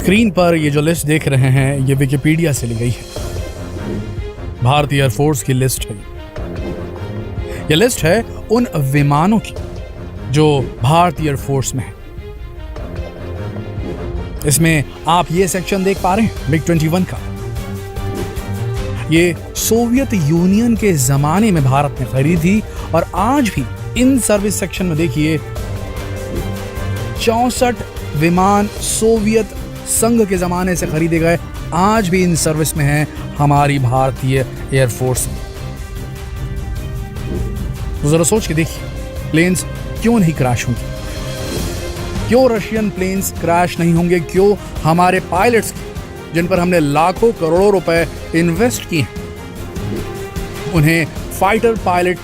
Screen पर ये जो लिस्ट देख रहे हैं ये विकिपीडिया से ली गई है। भारतीय एयरफोर्स की लिस्ट है। ये लिस्ट है उन विमानों की जो भारतीय एयरफोर्स में है। इसमें आप ये सेक्शन देख पा रहे हैं MiG-21 का। ये सोवियत यूनियन के जमाने में भारत ने खरीदी और आज भी इन सर्विस सेक्शन में देखिए 64 विमान सोवियत संघ के जमाने से खरीदे गए आज भी इन सर्विस में हैं हमारी भारतीय एयरफोर्स में। तो जरा सोच के देखिए प्लेन्स क्यों नहीं क्रैश होंगे, क्यों रशियन प्लेन्स क्रैश नहीं होंगे, क्यों हमारे पायलट्स जिन पर हमने लाखों करोड़ों रुपए इन्वेस्ट किए उन्हें फाइटर पायलट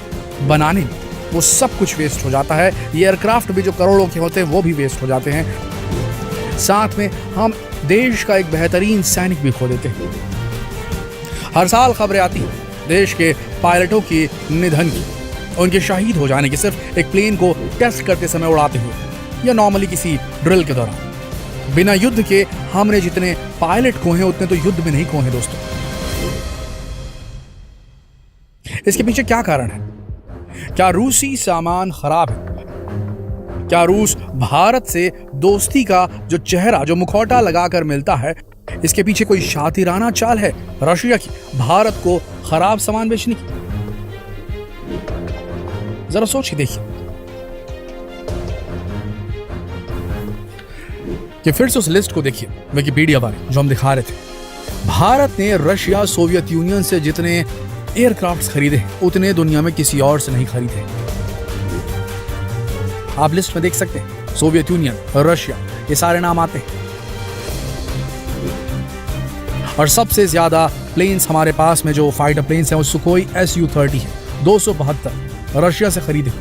बनाने में वो सब कुछ वेस्ट हो जाता है। ये एयरक्राफ्ट भी जो करोड़ों के होते हैं वो भी वेस्ट हो जाते हैं। साथ में हम देश का एक बेहतरीन सैनिक भी खो देते हैं। हर साल खबरें आती हैं देश के पायलटों की निधन की, उनके शहीद हो जाने की, सिर्फ एक प्लेन को टेस्ट करते समय उड़ाते हुए या नॉर्मली किसी ड्रिल के दौरान। बिना युद्ध के हमने जितने पायलट खोए उतने तो युद्ध में नहीं खोए दोस्तों। इसके पीछे क्या कारण है? क्या रूसी सामान खराब है? क्या रूस भारत से दोस्ती का जो चेहरा, जो मुखौटा लगाकर मिलता है, इसके पीछे कोई शातिराना चाल है रशिया की भारत को खराब सामान बेचने की? जरा सोच के देखिए कि फिर से उस लिस्ट को देखिए विकिपीडिया वाले जो हम दिखा रहे थे। भारत ने रशिया सोवियत यूनियन से जितने एयरक्राफ्ट्स खरीदे उतने दुनिया में किसी और से नहीं खरीदे। आप लिस्ट में देख सकते हैं सोवियत यूनियन, रशिया, ये सारे नाम आते हैं। और सबसे ज्यादा प्लेन्स हमारे पास में जो फाइटर प्लेन्स हैं वो सुखोई Su-30 है, 272 रशिया से खरीदे।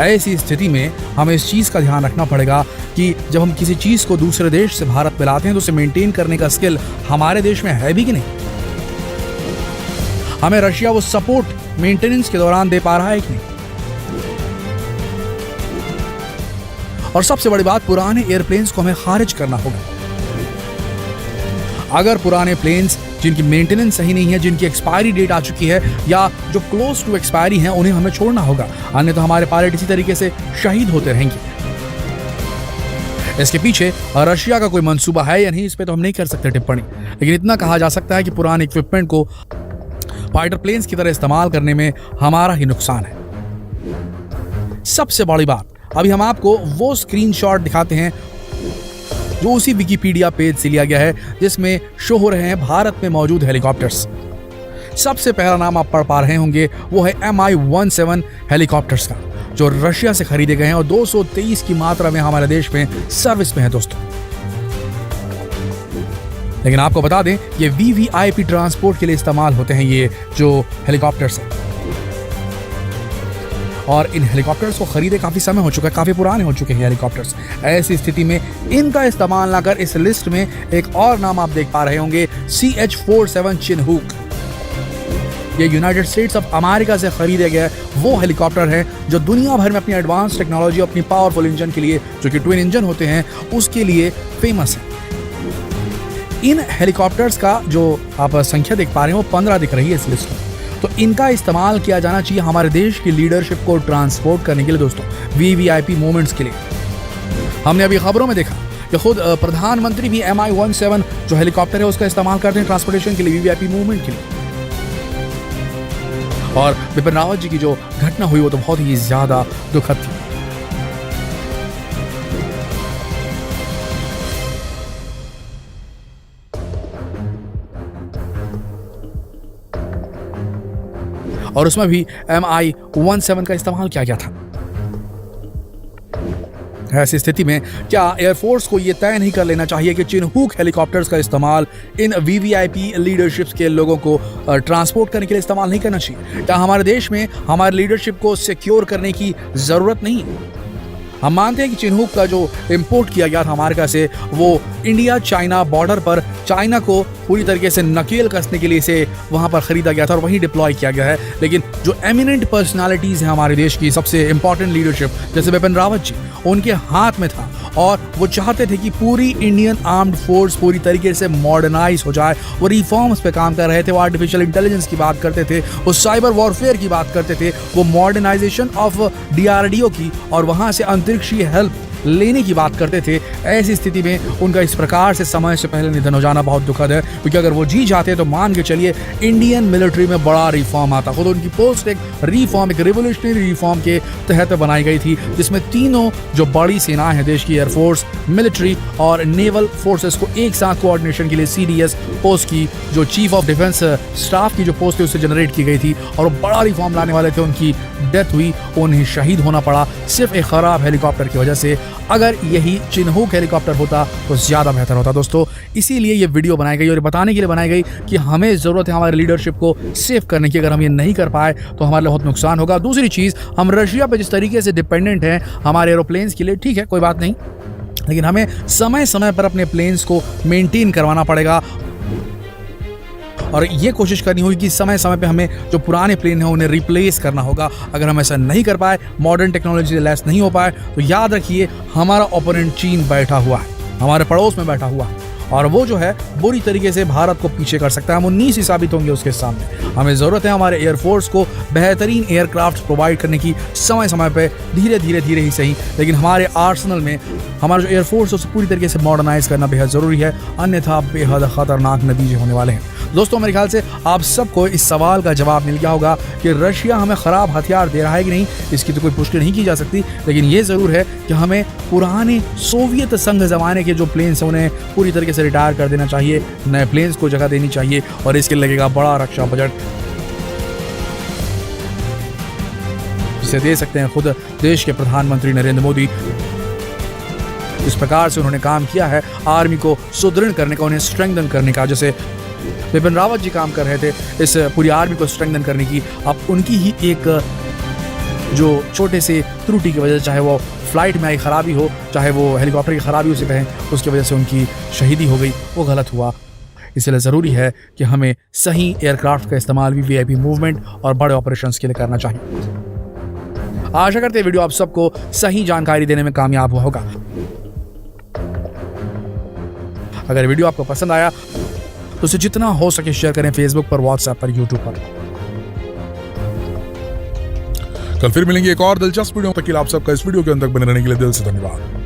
ऐसी स्थिति में हमें इस चीज का ध्यान रखना पड़ेगा कि जब हम किसी चीज को दूसरे देश से भारत में लाते हैं तो उसे मेंटेन करने का स्किल हमारे देश में है भी कि नहीं। हमें रशिया वो सपोर्ट मेंटेनेंस के दौरान दे पा रहा है कि नहीं। और सबसे बड़ी बात, पुराने एयरप्लेन्स को हमें खारिज करना होगा। अगर पुराने प्लेन्स जिनकी मेंटेनेंस सही नहीं है, जिनकी एक्सपायरी डेट आ चुकी है या जो क्लोज टू एक्सपायरी हैं, उन्हें हमें छोड़ना होगा, अन्यथा तो हमारे पायलट इसी तरीके से शहीद होते रहेंगे। इसके पीछे रशिया का कोई मंसूबा है या नहीं, इस पे तो हम नहीं कर सकते टिप्पणी, लेकिन इतना कहा जा सकता है कि पुराने इक्विपमेंट को फाइटर प्लेन्स की तरह इस्तेमाल करने में हमारा ही नुकसान है। सबसे बड़ी बात, अभी हम आपको वो स्क्रीनशॉट दिखाते हैं जो उसी विकिपीडिया पेज से लिया गया है जिसमें शो हो रहे हैं भारत में मौजूद हेलीकॉप्टर्स। सबसे पहला नाम आप पढ़ पा रहे होंगे वो है Mi-17 हेलीकॉप्टर्स का, जो रशिया से खरीदे गए हैं और 223 की मात्रा में हमारे देश में सर्विस में है दोस्तों। लेकिन आपको बता दें ये VVIP ट्रांसपोर्ट के लिए इस्तेमाल होते हैं ये जो हेलीकॉप्टर्स हैं। और इन हेलीकॉप्टर्स को खरीदे काफी समय हो चुका है, काफी पुराने हो चुके हैं हेलीकॉप्टर्स। ऐसी स्थिति में इनका इस्तेमाल ना कर इस लिस्ट में एक और नाम आप देख पा रहे होंगे, CH-47 चिनहूक। ये यूनाइटेड स्टेट्स ऑफ अमेरिका से खरीदे गए वो हेलीकॉप्टर हैं जो दुनिया भर में अपनी एडवांस टेक्नोलॉजी, अपनी पावरफुल इंजन के लिए, जो कि ट्विन इंजन होते हैं, उसके लिए फेमस है। इन हेलीकॉप्टर्स का जो आप संख्या देख पा रहे हैं वो 15 दिख रही है इस लिस्ट में। तो इनका इस्तेमाल किया जाना चाहिए हमारे देश की लीडरशिप को ट्रांसपोर्ट करने के लिए दोस्तों, VVIP मूवमेंट्स के लिए। हमने अभी खबरों में देखा कि खुद प्रधानमंत्री भी Mi-17 जो हेलीकॉप्टर है उसका इस्तेमाल करते हैं ट्रांसपोर्टेशन के लिए, VVIP मूवमेंट के लिए। और बिपिन रावत जी की जो घटना हुई वो तो बहुत ही ज्यादा दुखद थी। और उसमें भी Mi-17 का इस्तेमाल किया गया था। ऐसी स्थिति में क्या एयरफोर्स को यह तय नहीं कर लेना चाहिए कि चिनहूक हेलीकॉप्टर्स का इस्तेमाल इन VVIP लीडरशिप के लोगों को ट्रांसपोर्ट करने के लिए इस्तेमाल नहीं करना चाहिए? क्या हमारे देश में हमारे लीडरशिप को सिक्योर करने की जरूरत नहीं है? हम मानते हैं कि चिन्हूक का जो इंपोर्ट किया गया था अमेरिका से, वो इंडिया चाइना बॉर्डर पर चाइना को पूरी तरीके से नकेल कसने के लिए इसे वहां पर खरीदा गया था और वहीं डिप्लॉय किया गया है। लेकिन जो एमिनेंट पर्सनालिटीज हैं हमारे देश की, सबसे इंपॉर्टेंट लीडरशिप जैसे बिपिन रावत जी, उनके हाथ में था और वो चाहते थे कि पूरी इंडियन आर्म्ड फोर्स पूरी तरीके से मॉडर्नाइज हो जाए। वो रिफॉर्म्स पे काम कर रहे थे, वो आर्टिफिशियल इंटेलिजेंस की बात करते थे, वो साइबर वॉरफेयर की बात करते थे, वो मॉडर्नाइजेशन ऑफ DRDO की और वहां से अंतरिक्षीय हेल्प लेने की बात करते थे। ऐसी स्थिति में उनका इस प्रकार से समय से पहले निधन हो जाना बहुत दुखद है, क्योंकि अगर वो जी जाते तो मान के चलिए इंडियन मिलिट्री में बड़ा रिफॉर्म आता। खुद उनकी पोस्ट एक रिफॉर्म, एक रिवोल्यूशनरी रिफॉर्म के तहत बनाई गई थी, जिसमें तीनों जो बड़ी सेनाएं हैं देश की, एयरफोर्स, मिलिट्री और नेवल फोर्सेस को एक साथ कोऑर्डिनेशन के लिए CDS पोस्ट की, जो चीफ ऑफ डिफेंस स्टाफ की जो पोस्ट थी उससे जनरेट की गई थी और वो बड़ा रिफॉर्म लाने वाले थे। उनकी डेथ हुई, उन्हें शहीद होना पड़ा सिर्फ एक खराब हेलीकॉप्टर की वजह से। अगर यही चिन्हूक हेलीकॉप्टर होता तो ज्यादा बेहतर होता दोस्तों। इसीलिए ये वीडियो बनाई गई और बताने के लिए बनाई गई कि हमें जरूरत है हमारे लीडरशिप को सेव करने की। अगर हम ये नहीं कर पाए तो हमारे लिए बहुत नुकसान होगा। दूसरी चीज, हम रशिया पे जिस तरीके से डिपेंडेंट हैं हमारे एरोप्लेन्स के लिए, ठीक है कोई बात नहीं, लेकिन हमें समय समय पर अपने प्लेन्स को मेंटेन करवाना पड़ेगा और ये कोशिश करनी होगी कि समय समय पे हमें जो पुराने प्लेन हैं उन्हें रिप्लेस करना होगा। अगर हम ऐसा नहीं कर पाए, मॉडर्न टेक्नोलॉजी से लैस नहीं हो पाए, तो याद रखिए हमारा ओपोनेंट चीन बैठा हुआ है, हमारे पड़ोस में बैठा हुआ है और वो जो है बुरी तरीके से भारत को पीछे कर सकता है। हम 19 ही साबित होंगे उसके सामने। हमें ज़रूरत है हमारे एयरफोर्स को बेहतरीन एयरक्राफ्ट प्रोवाइड करने की, समय समय पे धीरे ही सही, लेकिन हमारे आर्सनल में हमारा जो एयरफोर्स है उसे पूरी तरीके से मॉडर्नाइज करना बेहद ज़रूरी है, अन्यथा बेहद खतरनाक नतीजे होने वाले हैं। दोस्तों मेरे ख्याल से आप सबको इस सवाल का जवाब मिल गया होगा कि रशिया हमें ख़राब हथियार दे रहा है कि नहीं, इसकी तो कोई पुष्टि नहीं की जा सकती, लेकिन ये ज़रूर है कि हमें पुराने सोवियत संघ ज़माने के जो प्लेन्स हैं उन्हें पूरी तरीके से रिटायर कर देना चाहिए, नए प्लेन्स को जगह देनी चाहिए और इसके लगेगा बड़ा रक्षा बजट, जिसे दे सकते हैं खुद देश के प्रधानमंत्री नरेंद्र मोदी। इस प्रकार से उन्होंने काम किया है आर्मी को सुदृढ़ करने का, उन्हें स्ट्रेंथन करने का, जैसे बिपिन रावत जी काम कर रहे थे इस पूरी आर्मी को स्ट्रेंथन करने की। अब उनकी ही एक जो छोटे से त्रुटि की वजह से, चाहे वो फ्लाइट में आई खराबी हो, चाहे वो हेलीकॉप्टर की खराबी उसे कहें, उसकी वजह से उनकी शहीदी हो गई, वो गलत हुआ। इसलिए ज़रूरी है कि हमें सही एयरक्राफ्ट का इस्तेमाल भी VIP मूवमेंट और बड़े ऑपरेशंस के लिए करना चाहिए। आशा करते हैं वीडियो आप सबको सही जानकारी देने में कामयाब हुआ होगा। अगर वीडियो आपको पसंद आया तो उसे जितना हो सके शेयर करें, फेसबुक पर, व्हाट्सएप पर, यूट्यूब पर। कल फिर मिलेंगे एक और दिलचस्प वीडियो तक के लिए आप सबका इस वीडियो के अंत तक बने रहने के लिए दिल से धन्यवाद।